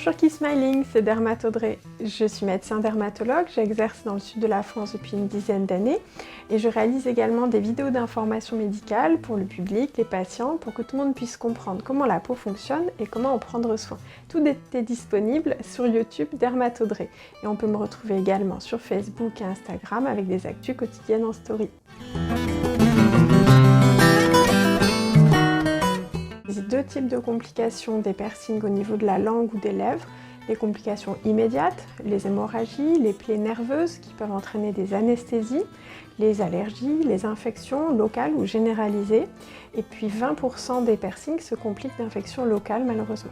Bonjour Keep Smiling, c'est Dermat Audrey. Je suis médecin dermatologue, j'exerce dans le sud de la France depuis une dizaine d'années et je réalise également des vidéos d'information médicale pour le public, les patients, pour que tout le monde puisse comprendre comment la peau fonctionne et comment en prendre soin. Tout est disponible sur YouTube Dermat Audrey et on peut me retrouver également sur Facebook et Instagram avec des actus quotidiennes en story. Deux types de complications des piercings au niveau de la langue ou des lèvres. Les complications immédiates, les hémorragies, les plaies nerveuses qui peuvent entraîner des anesthésies, les allergies, les infections locales ou généralisées. Et puis 20% des piercings se compliquent d'infections locales malheureusement.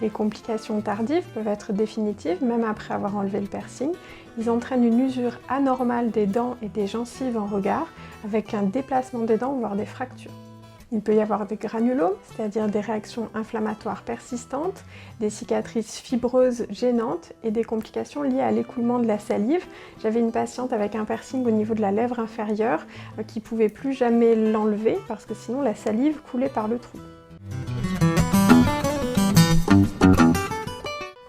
Les complications tardives peuvent être définitives, même après avoir enlevé le piercing. Ils entraînent une usure anormale des dents et des gencives en regard, avec un déplacement des dents, voire des fractures. Il peut y avoir des granulomes, c'est-à-dire des réactions inflammatoires persistantes, des cicatrices fibreuses gênantes et des complications liées à l'écoulement de la salive. J'avais une patiente avec un piercing au niveau de la lèvre inférieure qui ne pouvait plus jamais l'enlever parce que sinon la salive coulait par le trou.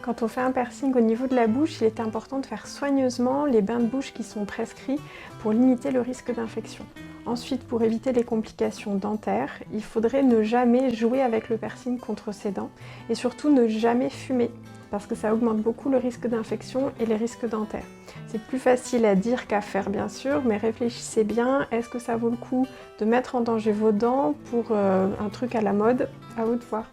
Quand on fait un piercing au niveau de la bouche, il est important de faire soigneusement les bains de bouche qui sont prescrits pour limiter le risque d'infection. Ensuite, pour éviter les complications dentaires, il faudrait ne jamais jouer avec le piercing contre ses dents et surtout ne jamais fumer parce que ça augmente beaucoup le risque d'infection et les risques dentaires. C'est plus facile à dire qu'à faire bien sûr, mais réfléchissez bien, est-ce que ça vaut le coup de mettre en danger vos dents pour un truc à la mode? À vous de voir.